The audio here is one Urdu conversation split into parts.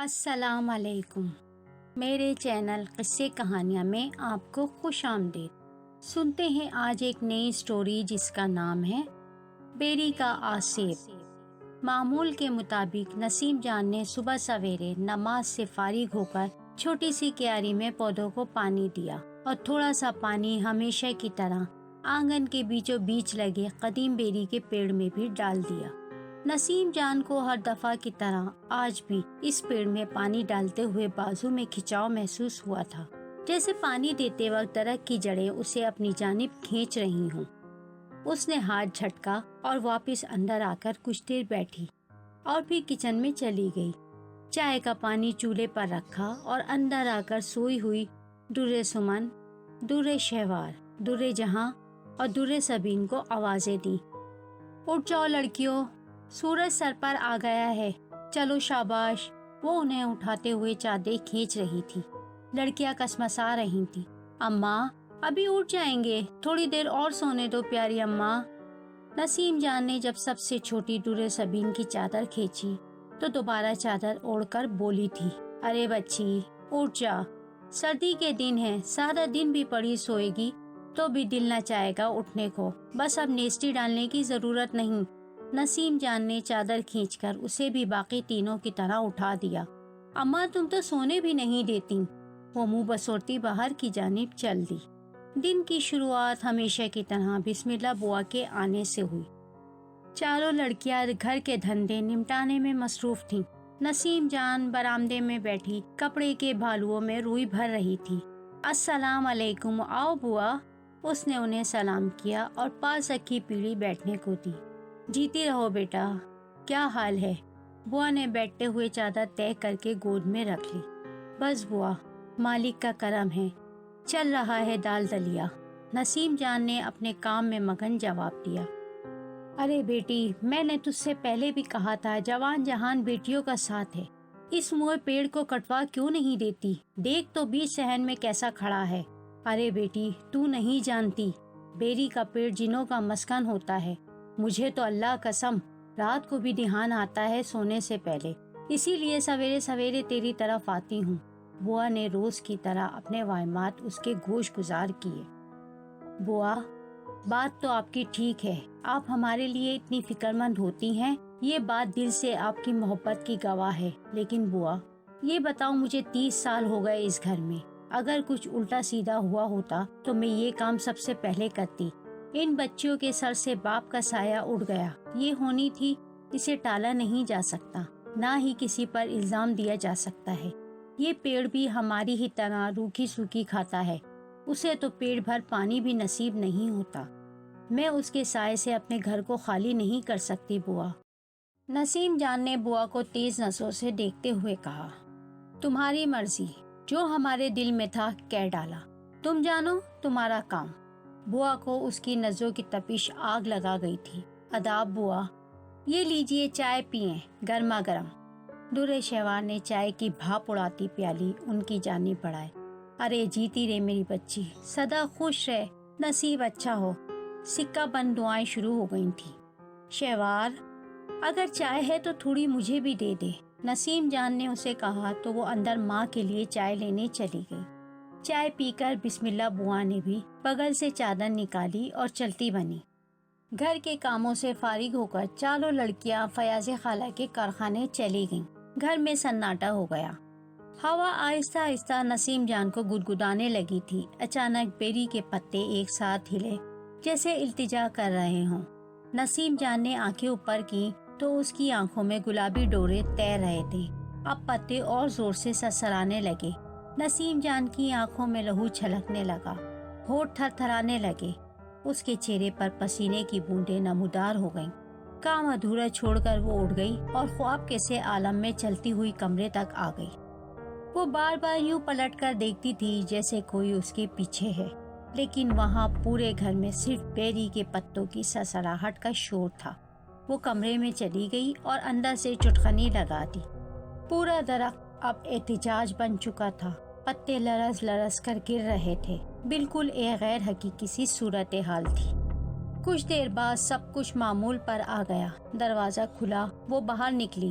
السلام علیکم، میرے چینل قصے کہانیاں میں آپ کو خوش آمدید۔ سنتے ہیں آج ایک نئی سٹوری جس کا نام ہے بیری کا آسیب۔ معمول کے مطابق نسیم جان نے صبح سویرے نماز سے فارغ ہو کر چھوٹی سی کیاری میں پودوں کو پانی دیا اور تھوڑا سا پانی ہمیشہ کی طرح آنگن کے بیچوں بیچ لگے قدیم بیری کے پیڑ میں بھی ڈال دیا۔ نسیم جان کو ہر دفعہ کی طرح آج بھی اس پیڑ میں پانی ڈالتے ہوئے بازو میں کھچاؤ محسوس ہوا تھا، جیسے پانی دیتے وقت درخت کی جڑیں اسے اپنی جانب کھینچ رہی ہوں۔ اس نے ہاتھ جھٹکا اور واپس اندر آ کر کچھ دیر بیٹھی اور پھر کچن میں چلی گئی۔ چائے کا پانی چولہے پر رکھا اور اندر آ کر سوئی ہوئی در سمن، در شہوار، در جہاں اور در سبین کو آوازیں دی۔ اٹھ جاؤ لڑکیوں، سورج سر پر آ گیا ہے، چلو شاباش۔ وہ انہیں اٹھاتے ہوئے چادر کھینچ رہی تھی۔ لڑکیاں کسمسا رہی تھیں۔ اماں ابھی اٹھ جائیں گے، تھوڑی دیر اور سونے دو پیاری اماں۔ نسیم جان نے جب سب سے چھوٹی در سبین کی چادر کھینچی تو دوبارہ چادر اوڑھ کر بولی تھی، ارے بچی اٹھ جا، سردی کے دن ہے، سارا دن بھی پڑی سوئے گی تو بھی دل نہ چاہے گا اٹھنے کو، بس اب نیسٹی ڈالنے کی ضرورت نہیں۔ نسیم جان نے چادر کھینچ کر اسے بھی باقی تینوں کی طرح اٹھا دیا۔ اماں تم تو سونے بھی نہیں دیتی۔ وہ منہ بسورتی باہر کی جانب چل دی۔ دن کی شروعات ہمیشہ کی طرح بسم اللہ بوا کے آنے سے ہوئی۔ چاروں لڑکیاں گھر کے دھندے نمٹانے میں مصروف تھیں۔ نسیم جان برآمدے میں بیٹھی کپڑے کے بھالوؤں میں روئی بھر رہی تھی۔ السلام علیکم، آؤ بوا۔ اس نے انہیں سلام کیا اور پاس رکھی پیڑھی بیٹھنے کو دی۔ جیتی رہو بیٹا، کیا حال ہے؟ بوا نے بیٹھتے ہوئے چادر طے کر کے گود میں رکھ لی۔ بس بوا، مالک کا کرم ہے، چل رہا ہے دال دلیا، نسیم جان نے اپنے کام میں مگن جواب دیا۔ ارے بیٹی، میں نے تجھ سے پہلے بھی کہا تھا جوان جہان بیٹیوں کا ساتھ ہے، اس موئے پیڑ کو کٹوا کیوں نہیں دیتی؟ دیکھ تو بیچ صحن میں کیسا کھڑا ہے۔ ارے بیٹی، تو نہیں جانتی، بیری کا پیڑ جنوں کا مسکن ہوتا ہے۔ مجھے تو اللہ قسم رات کو بھی دھیان آتا ہے سونے سے پہلے، اسی لیے سویرے سویرے تیری طرف آتی ہوں۔ بوا نے روز کی طرح اپنے وائمات اس کے گوش گزار کیے۔ بوا، بات تو آپ کی ٹھیک ہے، آپ ہمارے لیے اتنی فکر مند ہوتی ہیں، یہ بات دل سے آپ کی محبت کی گواہ ہے، لیکن بوا یہ بتاؤ، مجھے 30 سال ہو گئے اس گھر میں، اگر کچھ الٹا سیدھا ہوا ہوتا تو میں یہ کام سب سے پہلے کرتی۔ ان بچیوں کے سر سے باپ کا سایہ اڑ گیا، یہ ہونی تھی، اسے ٹالا نہیں جا سکتا، نہ ہی کسی پر الزام دیا جا سکتا ہے۔ یہ پیڑ بھی ہماری ہی طرح روکھی سوکھی کھاتا ہے، اسے تو پیٹ بھر پانی بھی نصیب نہیں ہوتا۔ میں اس کے سائے سے اپنے گھر کو خالی نہیں کر سکتی بوا۔ نسیم جان نے بوا کو تیز نظروں سے دیکھتے ہوئے کہا، تمہاری مرضی، جو ہمارے دل میں تھا کہہ ڈالا، تم جانو تمہارا کام۔ بوا کو اس کی نظروں کی تپش آگ لگا گئی تھی۔ آداب بوا، یہ لیجئے چائے پئیں، گرما گرم۔ در شہوار نے چائے کی بھاپ اڑاتی پیالی ان کی جانب بڑھائے۔ ارے جیتی رہے میری بچی، سدا خوش رہے، نصیب اچھا ہو۔ سکہ بند دعائیں شروع ہو گئی تھیں۔ شہوار، اگر چائے ہے تو تھوڑی مجھے بھی دے دے، نسیم جان نے اسے کہا تو وہ اندر ماں کے لیے چائے لینے چلی گئی۔ چائے پی کر بسم اللہ بوا نے بھی بغل سے چادر نکالی اور چلتی بنی۔ گھر کے کاموں سے فارغ ہو کر چاروں لڑکیاں فیاض خالہ کے کارخانے چلی گئیں۔ گھر میں سناٹا ہو گیا۔ ہوا آہستہ آہستہ نسیم جان کو گدگدانے لگی تھی۔ اچانک بیری کے پتے ایک ساتھ ہلے جیسے التجا کر رہے ہوں۔ نسیم جان نے آنکھیں اوپر کی تو اس کی آنکھوں میں گلابی ڈورے تیر رہے تھے۔ اب پتے اور زور سے سرسرانے لگے۔ نسیم جان کی آنکھوں میں لہو چھلکنے لگا، ہونٹ تھر تھرانے لگے۔ اس کے چہرے پر پسینے کی بوندیں نمودار ہو گئیں۔ کام ادھورا چھوڑ کر وہ اٹھ گئی اور خواب کے سے عالم میں چلتی ہوئی کمرے تک آ گئی۔ وہ بار بار یوں پلٹ کر دیکھتی تھی جیسے کوئی اس کے پیچھے ہے، لیکن وہاں پورے گھر میں صرف بیری کے پتوں کی سرسراہٹ کا شور تھا۔ وہ کمرے میں چلی گئی اور اندر سے چٹخنی لگا دی۔ پورا درخت اب احتجاج بن چکا تھا، پتے لرز لرز کر گر رہے تھے، بالکل ایک غیر حقیقی سی صورتحال تھی۔ کچھ دیر بعد سب کچھ معمول پر آ گیا۔ دروازہ کھلا، وہ باہر نکلی۔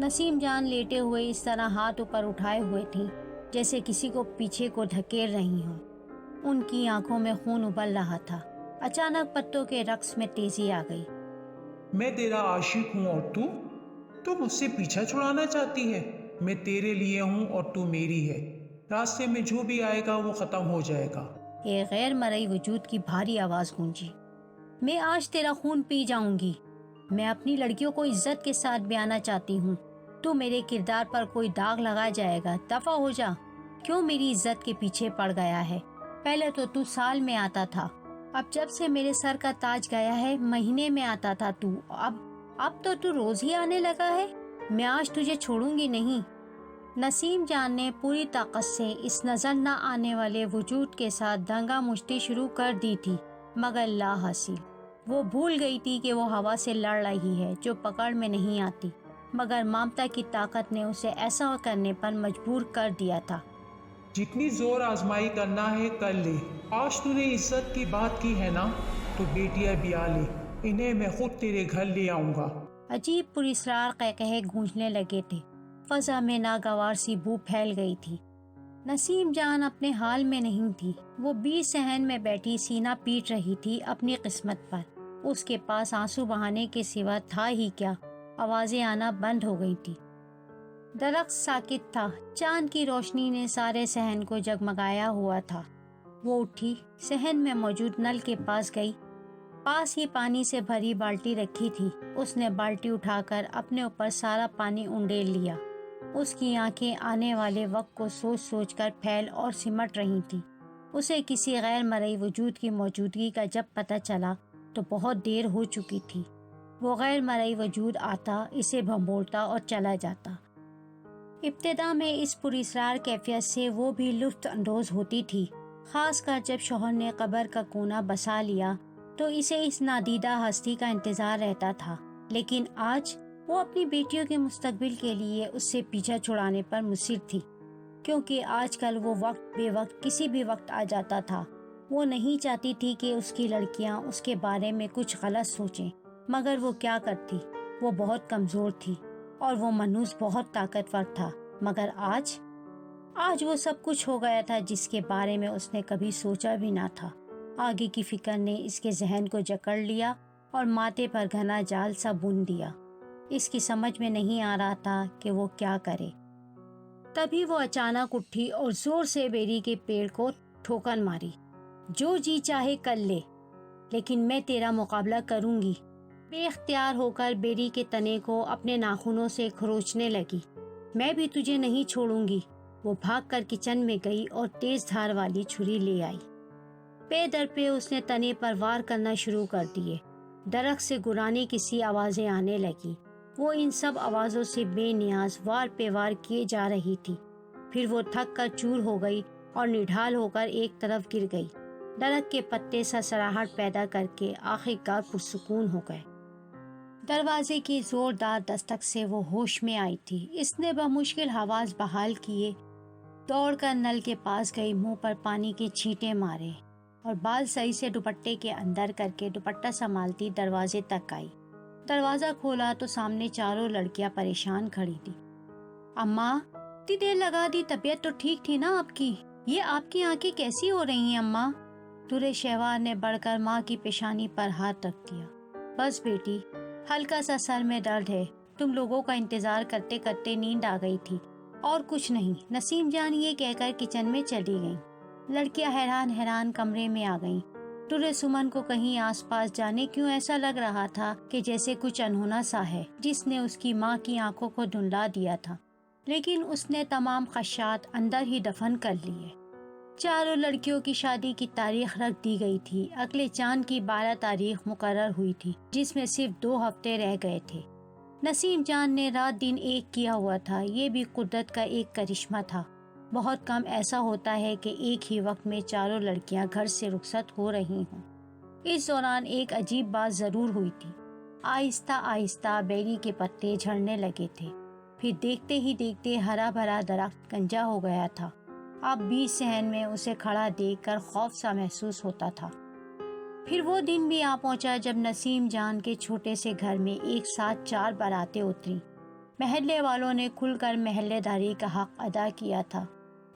نسیم جان لیٹے ہوئے اس طرح ہاتھ اوپر اٹھائے ہوئے تھی جیسے کسی کو پیچھے کو دھکیل رہی ہوں۔ ان کی آنکھوں میں خون ابل رہا تھا۔ اچانک پتوں کے رقص میں تیزی آ گئی۔ میں تیرا عاشق ہوں اور تو مجھ سے پیچھا چھڑانا چاہتی ہے۔ میں تیرے لیے ہوں اور تو میری ہے۔ راستے میں جو بھی آئے گا وہ ختم ہو جائے گا۔ ایک غیر مرئی وجود کی بھاری آواز گونجی۔ میں آج تیرا خون پی جاؤں گی۔ میں اپنی لڑکیوں کو عزت کے ساتھ بیانا چاہتی ہوں۔ تو میرے کردار پر کوئی داغ لگا جائے گا، دفع ہو جا۔ کیوں میری عزت کے پیچھے پڑ گیا ہے؟ پہلے تو سال میں آتا تھا، اب جب سے میرے سر کا تاج گیا ہے مہینے میں آتا تھا تو اب تو روز ہی آنے لگا ہے۔ میں آج تجھے چھوڑوں گی نہیں۔ نسیم جان نے پوری طاقت سے اس نظر نہ آنے والے وجود کے ساتھ دنگا مشتی شروع کر دی تھی، مگر لا حاصل۔ وہ بھول گئی تھی کہ وہ ہوا سے لڑ رہی ہے جو پکڑ میں نہیں آتی، مگر ممتا کی طاقت نے اسے ایسا کرنے پر مجبور کر دیا تھا۔ جتنی زور آزمائی کرنا ہے کر لے۔ آج تو نے عزت کی بات کی ہے نا، تو بیٹیاں بیا لے، انہیں میں خود تیرے گھر لے آؤں گا۔ عجیب پراسرار قہقہے گونجنے لگے تھے۔ فضا میں ناگوار سی بو پھیل گئی تھی۔ نسیم جان اپنے حال میں نہیں تھی۔ وہ 20 صحن میں بیٹھی سینہ پیٹ رہی تھی اپنی قسمت پر۔ اس کے پاس آنسو بہانے کے سوا تھا ہی کیا؟ آوازیں آنا بند ہو گئی تھی۔ درخت ساکت تھا، چاند کی روشنی نے سارے صحن کو جگمگایا ہوا تھا۔ وہ اٹھی، صحن میں موجود نل کے پاس گئی۔ پاس ہی پانی سے بھری بالٹی رکھی تھی۔ اس نے بالٹی اٹھا کر اپنے اوپر سارا پانی انڈیل لیا۔ اس کی آنکھیں آنے والے وقت کو سوچ سوچ کر پھیل اور سمٹ رہی تھیں۔ اسے کسی غیر مرئی وجود کی موجودگی کا جب پتہ چلا تو بہت دیر ہو چکی تھی۔ وہ غیر مرئی وجود آتا، اسے بھنبوڑتا اور چلا جاتا۔ ابتدا میں اس پراسرار کیفیت سے وہ بھی لطف اندوز ہوتی تھی، خاص کر جب شوہر نے قبر کا کونا بسا لیا تو اسے اس نادیدہ ہستی کا انتظار رہتا تھا۔ لیکن آج وہ اپنی بیٹیوں کے مستقبل کے لیے اس سے پیچھا چھڑانے پر مصر تھی، کیونکہ آج کل وہ وقت بے وقت کسی بھی وقت آ جاتا تھا۔ وہ نہیں چاہتی تھی کہ اس کی لڑکیاں اس کے بارے میں کچھ غلط سوچیں، مگر وہ کیا کرتی؟ وہ بہت کمزور تھی اور وہ منوس بہت طاقتور تھا، مگر آج وہ سب کچھ ہو گیا تھا جس کے بارے میں اس نے کبھی سوچا بھی نہ تھا۔ آگے کی فکر نے اس کے ذہن کو جکڑ لیا اور ماتھے پر گھنا جال سا بن دیا۔ اس کی سمجھ میں نہیں آ رہا تھا کہ وہ کیا کرے۔ تبھی وہ اچانک اٹھی اور زور سے بیری کے پیڑ کو ٹھوکر ماری۔ جو جی چاہے کر لے، لیکن میں تیرا مقابلہ کروں گی۔ بے اختیار ہو کر بیری کے تنے کو اپنے ناخنوں سے کھروچنے لگی۔ میں بھی تجھے نہیں چھوڑوں گی۔ وہ بھاگ کر کچن میں گئی اور تیز دھار والی چھری لے آئی۔ پے در پہ اس نے تنے پر وار کرنا شروع کر دیے۔ درخت سے گرانے کی سی آوازیں آنے لگی۔ وہ ان سب آوازوں سے بے نیاز وار پہ وار کیے جا رہی تھی۔ پھر وہ تھک کر چور ہو گئی اور نڈھال ہو کر ایک طرف گر گئی۔ درخت کے پتے سرسراہٹ پیدا کر کے آخرکار پرسکون ہو گئے۔ دروازے کی زوردار دستک سے وہ ہوش میں آئی تھی۔ اس نے بمشکل حواس بحال کیے، دوڑ کر نل کے پاس گئی، منہ پر پانی کے چھینٹے مارے اور بال صحیح سے دوپٹے کے اندر کر کے دوپٹہ سنبھالتی دروازے تک آئی۔ دروازہ کھولا تو سامنے چاروں لڑکیاں پریشان کھڑی تھی۔ اماں، اتنی دیر لگا دی، طبیعت تو ٹھیک تھی نا آپ کی؟ یہ آپ کی آنکھیں کیسی ہو رہی ہیں اماں؟ دورے شہوار نے بڑھ کر ماں کی پیشانی پر ہاتھ رکھ دیا۔ بس بیٹی، ہلکا سا سر میں درد ہے، تم لوگوں کا انتظار کرتے کرتے نیند آ گئی تھی، اور کچھ نہیں۔ نسیم جان یہ کہہ کر کچن میں چلی گئیں۔ لڑکیاں حیران کمرے میں آ گئیں۔ دورے سمن کو کہیں آس پاس جانے کیوں ایسا لگ رہا تھا کہ جیسے کچھ انہونا سا ہے جس نے اس کی ماں کی آنکھوں کو دھندلا دیا تھا، لیکن اس نے تمام خدشات اندر ہی دفن کر لیے۔ چاروں لڑکیوں کی شادی کی تاریخ رکھ دی گئی تھی۔ اگلے چاند کی 12 تاریخ مقرر ہوئی تھی، جس میں صرف 2 ہفتے رہ گئے تھے۔ نسیم جان نے رات دن ایک کیا ہوا تھا۔ یہ بھی قدرت کا ایک کرشمہ تھا۔ بہت کم ایسا ہوتا ہے کہ ایک ہی وقت میں چاروں لڑکیاں گھر سے رخصت ہو رہی ہوں۔ اس دوران ایک عجیب بات ضرور ہوئی تھی۔ آہستہ آہستہ بیری کے پتے جھڑنے لگے تھے۔ پھر دیکھتے ہی دیکھتے ہرا بھرا درخت گنجا ہو گیا تھا۔ اب 20 صحن میں اسے کھڑا دیکھ کر خوف سا محسوس ہوتا تھا۔ پھر وہ دن بھی آ پہنچا جب نسیم جان کے چھوٹے سے گھر میں ایک ساتھ 4 باراتیں اتری۔ محلے والوں نے کھل کر محلے داری کا حق ادا کیا تھا۔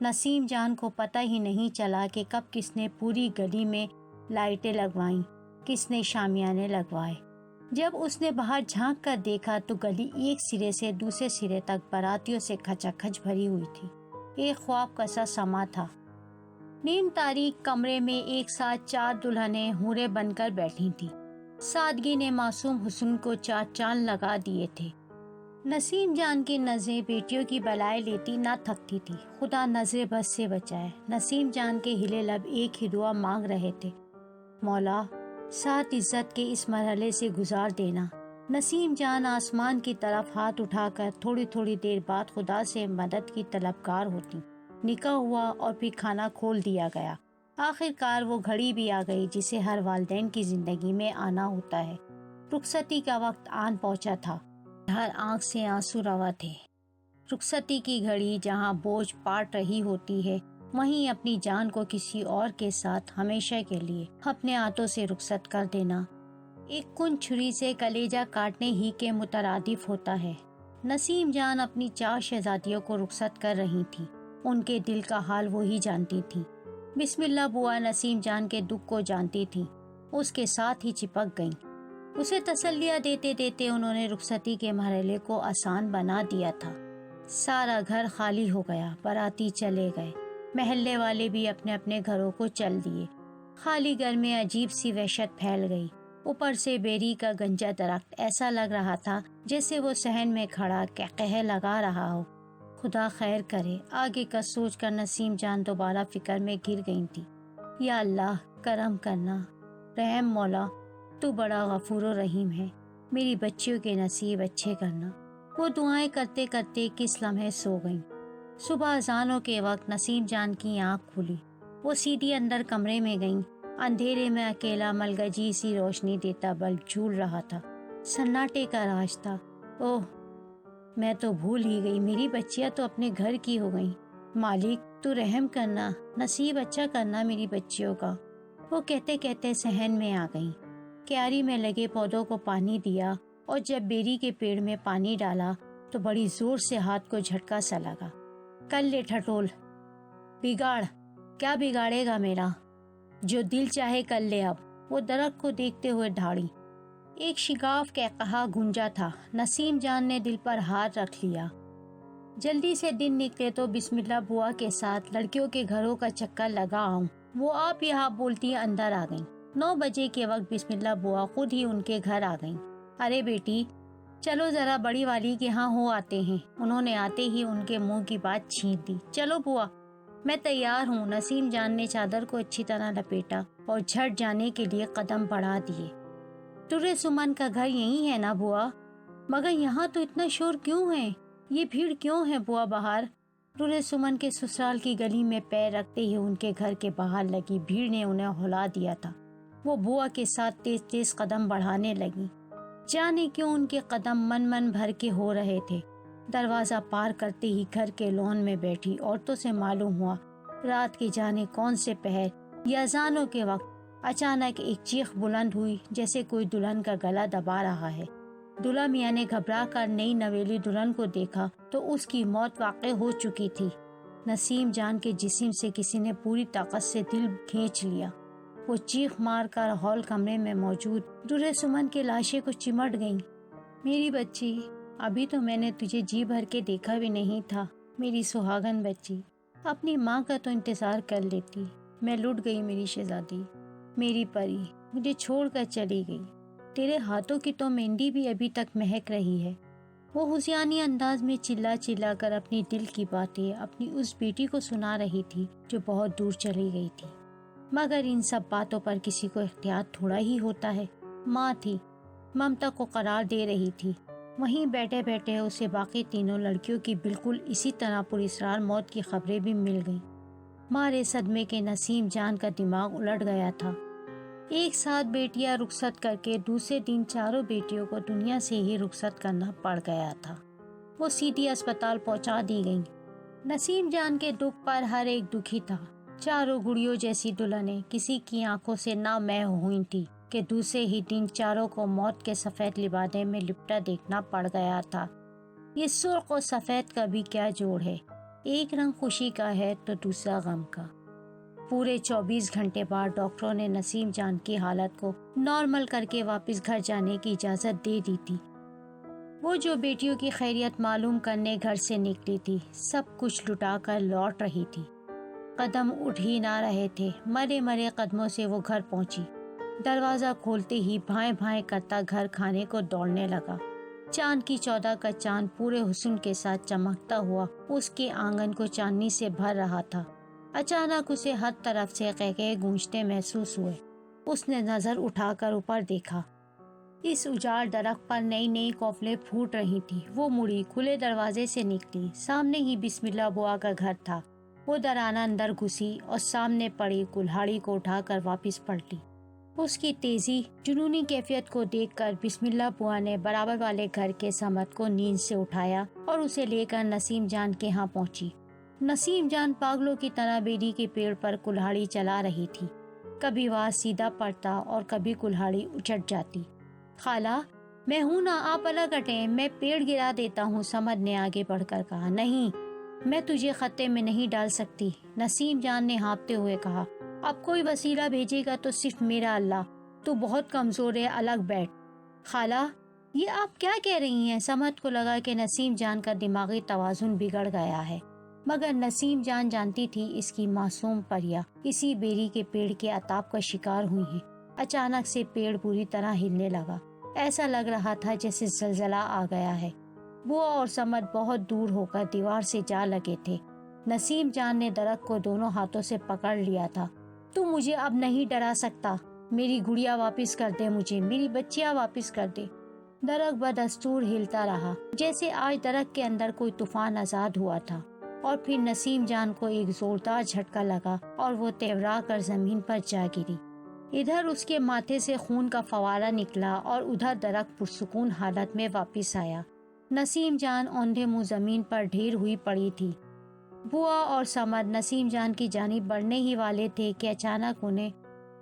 نسیم جان کو پتہ ہی نہیں چلا کہ کب کس نے پوری گلی میں لائٹیں لگوائیں، کس نے شامیانے لگوائے۔ جب اس نے باہر جھانک کر دیکھا تو گلی ایک سرے سے دوسرے سرے تک باراتیوں سے کھچا کھچ بھری ہوئی تھی۔ ایک خواب کا سا سما تھا۔ نیم تاریک کمرے میں ایک ساتھ 4 دلہنیں حوریں بن کر بیٹھی تھیں۔ سادگی نے معصوم حسن کو 4 چاند لگا دیے تھے۔ نسیم جان کی نظریں بیٹیوں کی بلائیں لیتی نہ تھکتی تھی۔ خدا نظر بد سے بچائے۔ نسیم جان کے ہلے لب ایک ہی دعا مانگ رہے تھے، مولا ساتھ عزت کے اس مرحلے سے گزار دینا۔ نسیم جان آسمان کی طرف ہاتھ اٹھا کر تھوڑی تھوڑی دیر بعد خدا سے مدد کی طلبگار ہوتی۔ نکاح ہوا اور پھر کھانا کھول دیا گیا۔ آخر کار وہ گھڑی بھی آ گئی جسے ہر والدین کی زندگی میں آنا ہوتا ہے۔ رخصتی کا وقت آن پہنچا تھا۔ ہر آنکھ سے آنسو روا تھے۔ رخصتی کی گھڑی جہاں بوجھ پاٹ رہی ہوتی ہے، وہیں اپنی جان کو کسی اور کے ساتھ ہمیشہ کے لیے اپنے ہاتھوں سے رخصت کر دینا ایک کن چھری سے کلیجہ کاٹنے ہی کے مترادف ہوتا ہے۔ نسیم جان اپنی 4 شہزادیوں کو رخصت کر رہی تھی۔ ان کے دل کا حال وہی جانتی تھی۔ بسم اللہ بوا نسیم جان کے دکھ کو جانتی تھی، اس کے ساتھ ہی چپک گئیں۔ اسے تسلیاں دیتے دیتے انہوں نے رخصتی کے مرحلے کو آسان بنا دیا تھا۔ سارا گھر خالی ہو گیا، باراتی چلے گئے، محلے والے بھی اپنے اپنے گھروں کو چل دیے۔ خالی گھر میں عجیب سی وحشت پھیل گئی۔ اوپر سے بیری کا گنجا درخت ایسا لگ رہا تھا جیسے وہ صحن میں کھڑا قہقہے لگا رہا ہو۔ خدا خیر کرے، آگے کا سوچ کر نسیم جان دوبارہ فکر میں گر گئی تھی۔ یا اللہ کرم کرنا، رحم مولا، تو بڑا غفور و رحیم ہے، میری بچیوں کے نصیب اچھے کرنا۔ وہ دعائیں کرتے کرتے کس لمحے سو گئیں۔ صبح اذانوں کے وقت نسیم جان کی آنکھ کھلی۔ وہ سیدھی اندر کمرے میں گئیں۔ اندھیرے میں اکیلا ملگجی سی روشنی دیتا بلب جھول رہا تھا۔ سناٹے کا راج تھا۔ اوہ، میں تو بھول ہی گئی، میری بچیاں تو اپنے گھر کی ہو گئیں۔ مالک تو رحم کرنا، نصیب اچھا کرنا میری بچیوں کا۔ وہ کہتے کہتے صحن میں آ گئیں۔ کیاری میں لگے پودوں کو پانی دیا اور جب بیری کے پیڑ میں پانی ڈالا تو بڑی زور سے ہاتھ کو جھٹکا سا لگا۔ کر لے ٹھٹول، بگاڑ، کیا بگاڑے گا میرا؟ جو دل چاہے کر لے اب۔ وہ درخت کو دیکھتے ہوئے ڈھاڑی۔ ایک شگاف کہا گونجا تھا۔ نسیم جان نے دل پر ہاتھ رکھ لیا۔ جلدی سے دن نکلے تو بسم اللہ بوا کے ساتھ لڑکیوں کے گھروں کا چکر لگا آؤں۔ وہ آپ یہاں بولتی اندر آ گئیں۔ 9 بجے کے وقت بسم اللہ بوا خود ہی ان کے گھر آ گئیں۔ ارے بیٹی چلو ذرا بڑی والی کے ہاں ہو آتے ہیں۔ انہوں نے آتے ہی ان کے منہ کی بات چھین دی۔ چلو بوا میں تیار ہوں۔ نسیم جان نے چادر کو اچھی طرح لپیٹا اور جھٹ جانے کے لیے قدم بڑھا دیے۔ درے سمن کا گھر یہی ہے نا بوا؟ مگر یہاں تو اتنا شور کیوں ہے؟ یہ بھیڑ کیوں ہے بوا باہر؟ درے سمن کے سسرال کی گلی میں پیر رکھتے ہی ان کے گھر کے باہر لگی بھیڑ نے انہیں ہلا دیا تھا۔ وہ بوا کے ساتھ تیز تیز قدم بڑھانے لگی۔ جانے کیوں ان کے قدم من بھر کے ہو رہے تھے۔ دروازہ پار کرتے ہی گھر کے لون میں بیٹھی عورتوں سے معلوم ہوا رات کے جانے کون سے پہر یا اذانوں کے وقت اچانک ایک چیخ بلند ہوئی جیسے کوئی دلہن کا گلا دبا رہا ہے۔ دلہا میاں نے گھبرا کر نئی نویلی دلہن کو دیکھا تو اس کی موت واقع ہو چکی تھی۔ نسیم جان کے جسم سے کسی نے پوری طاقت سے دل کھینچ لیا۔ وہ چیخ مار کر ہال کمرے میں موجود درے سمن کے لاشے کو چمٹ گئیں۔ میری بچی، ابھی تو میں نے تجھے جی بھر کے دیکھا بھی نہیں تھا، میری سہاگن بچی، اپنی ماں کا تو انتظار کر لیتی۔ میں لٹ گئی میری شہزادی، میری پری مجھے چھوڑ کر چلی گئی۔ تیرے ہاتھوں کی تو مہندی بھی ابھی تک مہک رہی ہے۔ وہ ہوشیانی انداز میں چلا چلا کر اپنی دل کی باتیں اپنی اس بیٹی کو سنا رہی تھی جو بہت دور چلی گئی تھی۔ مگر ان سب باتوں پر کسی کو اختیار تھوڑا ہی ہوتا ہے۔ ماں تھی، ممتا کو قرار دے رہی تھی۔ وہیں بیٹھے بیٹھے اسے باقی تینوں لڑکیوں کی بالکل اسی طرح پراسرار موت کی خبریں بھی مل گئیں۔ مارے صدمے کے نسیم جان کا دماغ الٹ گیا تھا۔ ایک ساتھ بیٹیاں رخصت کر کے دوسرے دن چاروں بیٹیوں کو دنیا سے ہی رخصت کرنا پڑ گیا تھا۔ وہ سیدھی اسپتال پہنچا دی گئیں۔ نسیم جان کے دکھ پر ہر ایک دکھی تھا۔ چاروں گڑیوں جیسی دلہنیں کسی کی آنکھوں سے نہ مہ ہوئی تھی کہ دوسرے ہی دن چاروں کو موت کے سفید لبادے میں لپٹا دیکھنا پڑ گیا تھا۔ یہ سرخ اور سفید کا بھی کیا جوڑ ہے، ایک رنگ خوشی کا ہے تو دوسرا غم کا۔ پورے 24 گھنٹے بعد ڈاکٹروں نے نسیم جان کی حالت کو نارمل کر کے واپس گھر جانے کی اجازت دے دی تھی۔ وہ جو بیٹیوں کی خیریت معلوم کرنے گھر سے نکلی تھی، سب کچھ لٹا کر لوٹ رہی تھی۔ قدم اٹھ ہی نہ رہے تھے، مرے مرے قدموں سے وہ گھر پہنچی۔ دروازہ کھولتے ہی بھائیں بھائیں کرتا گھر کھانے کو دوڑنے لگا۔ چاند کی 14 کا چاند پورے حسن کے ساتھ چمکتا ہوا اس کے آنگن کو چاندنی سے بھر رہا تھا۔ اچانک اسے ہر طرف سے قہقہے گونجتے محسوس ہوئے۔ اس نے نظر اٹھا کر اوپر دیکھا۔ اس اجاڑ درخت پر نئی نئی کوفلیں پھوٹ رہی تھی۔ وہ مڑی، کھلے دروازے سے نکلی، سامنے ہی بسم اللہ بوا کا گھر تھا۔ وہ ڈرانہ اندر گھسی اور سامنے پڑی کلہاڑی کو اٹھا کر واپس پلٹی۔ اس کی تیزی جنونی کیفیت کو دیکھ کر بسم اللہ بوا نے برابر والے گھر کے سمت کو نیند سے اٹھایا اور اسے لے کر نسیم جان کے ہاں پہنچی۔ نسیم جان پاگلوں کی طرح بیری کے پیڑ پر کلہاڑی چلا رہی تھی۔ کبھی وہ سیدھا پڑتا اور کبھی کلہاڑی اچٹ جاتی۔ خالہ، میں ہوں نا، آپ الگ ہٹیں، میں پیڑ گرا دیتا ہوں، سمد نے آگے بڑھ کر کہا۔ نہیں، میں تجھے خطے میں نہیں ڈال سکتی، نسیم جان نے ہانپتے ہوئے کہا۔ اب کوئی وسیلہ بھیجے گا تو صرف میرا اللہ، تو بہت کمزور ہے، الگ بیٹھ۔ خالہ، یہ آپ کیا کہہ رہی ہیں؟ سمد کو لگا کہ نسیم جان کا دماغی توازن بگڑ گیا ہے، مگر نسیم جان جانتی تھی اس کی معصوم پریا اسی بیری کے پیڑ کے عطاب کا شکار ہوئی ہیں۔ اچانک سے پیڑ پوری طرح ہلنے لگا، ایسا لگ رہا تھا جیسے زلزلہ آ گیا ہے۔ بوا اور سمد بہت دور ہو کر دیوار سے جا لگے تھے۔ نسیم جان نے درخت کو دونوں ہاتھوں سے پکڑ لیا تھا۔ تو مجھے اب نہیں ڈرا سکتا، میری گڑیا واپس کر دے، مجھے میری بچیاں واپس کر دے۔ درخت بدستور ہلتا رہا، جیسے آج درخت کے اندر کوئی طوفان آزاد ہوا تھا، اور پھر نسیم جان کو ایک زوردار جھٹکا لگا اور وہ تیورا کر زمین پر جا گری۔ ادھر اس کے ماتھے سے خون کا فوارہ نکلا اور ادھر درخت پرسکون حالت میں واپس آیا۔ نسیم جان اوندھے منہ زمین پر ڈھیر ہوئی پڑی تھی۔ بوا اور سمد نسیم جان کی جانب بڑھنے ہی والے تھے کہ اچانک انہیں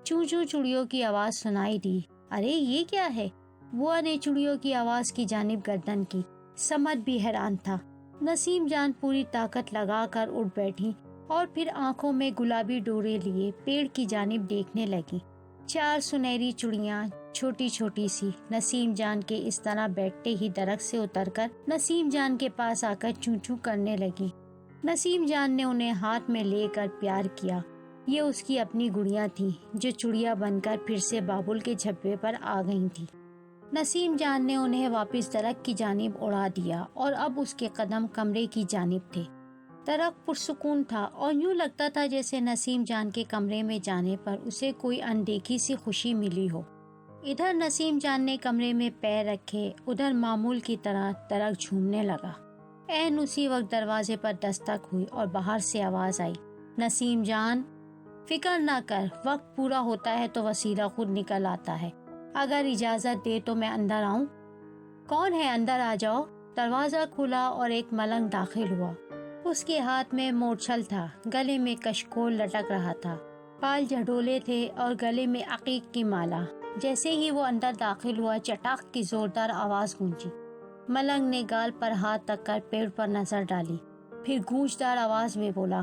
چوں چوں چڑیوں کی آواز سنائی دی۔ ارے یہ کیا ہے؟ بوا نے چڑیوں کی آواز کی جانب گردن کی۔ سمد بھی حیران تھا۔ نسیم جان پوری طاقت لگا کر اٹھ بیٹھی اور پھر آنکھوں میں گلابی ڈورے لیے پیڑ کی جانب دیکھنے لگی۔ 4 سنہری چڑیاں چھوٹی چھوٹی سی نسیم جان کے اس طرح بیٹھتے ہی درخت سے اتر کر نسیم جان کے پاس آ کر چوں چوں کرنے لگی۔ نسیم جان نے انہیں ہاتھ میں لے کر پیار کیا۔ یہ اس کی اپنی گڑیاں تھیں جو چڑیا بن کر پھر سے بابل کے جھبے پر آ گئی تھی۔ نسیم جان نے انہیں واپس درخت کی جانب اڑا دیا اور اب اس کے قدم کمرے کی جانب تھے۔ درخت پرسکون تھا اور یوں لگتا تھا جیسے نسیم جان کے کمرے میں جانے پر اسے کوئی اندیکھی سی خوشی ملی ہو۔ ادھر نسیم جان نے کمرے میں پیر رکھے، ادھر معمول کی طرح درخت جھومنے لگا۔ عین اسی وقت دروازے پر دستک ہوئی اور باہر سے آواز آئی، نسیم جان، فکر نہ کر، وقت پورا ہوتا ہے تو وسیلہ خود نکل آتا ہے۔ اگر اجازت دے تو میں اندر آؤں؟ کون ہے؟ اندر آ جاؤ۔ دروازہ کھلا اور ایک ملنگ داخل ہوا۔ اس کے ہاتھ میں مورچھل تھا، گلے میں کشکول لٹک رہا تھا، بال جھڑولے تھے اور گلے میں عقیق کی مالا۔ جیسے ہی وہ اندر داخل ہوا، چٹاخ کی زوردار آواز گونجی۔ ملنگ نے گال پر ہاتھ رکھ کر پیڑ پر نظر ڈالی، پھر گونجدار آواز میں بولا،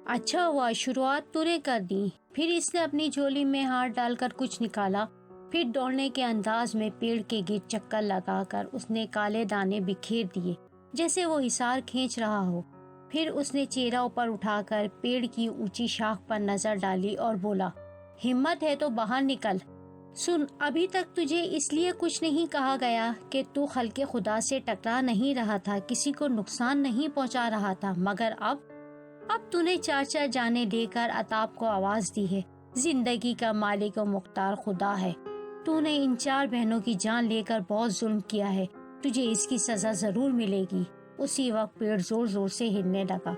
اچھا ہوا، شروعات تو نے کر دی۔ پھر اس نے اپنی جھولی میں ہاتھ ڈال کر کچھ نکالا، پھر دوڑنے کے انداز میں پیڑ کے گرد چکر لگا کر اس نے کالے دانے بکھیر دیے جیسے وہ حصار کھینچ رہا ہو۔ پھر اس نے چہرہ اوپر اٹھا کر پیڑ کی اونچی شاخ پر نظر ڈالی اور بولا، ہمت ہے تو باہر نکل۔ سن، ابھی تک تجھے اس لیے کچھ نہیں کہا گیا کہ تو خلق خدا سے ٹکرا نہیں رہا تھا، کسی کو نقصان نہیں پہنچا رہا تھا، مگر اب تو نے 4 جانیں دے کر عطاب کو آواز دی ہے۔ زندگی کا مالک و مختار خدا ہے۔ تو نے ان 4 بہنوں کی جان لے کر بہت ظلم کیا ہے، تجھے اس کی سزا ضرور ملے گی۔ اسی وقت پیڑ زور زور سے ہلنے لگا۔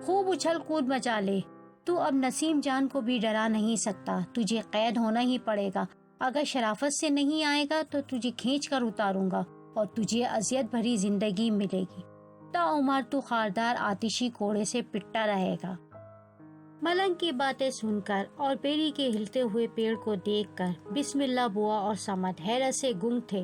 خوب اچھل کود مچا لے، تو اب نسیم جان کو بھی ڈرا نہیں سکتا، تجھے قید ہونا ہی پڑے گا۔ اگر شرافت سے نہیں آئے گا تو تجھے کھینچ کر اتاروں گا اور تجھے اذیت بھری زندگی ملے گی۔ تا عمر تو خاردار آتشی کوڑے سے پٹا رہے گا۔ ملنگ کی باتیں سن کر اور بیری کے ہلتے ہوئے پیڑ کو دیکھ کر بسم اللہ بوا اور سمد حیرت سے گنگ تھے۔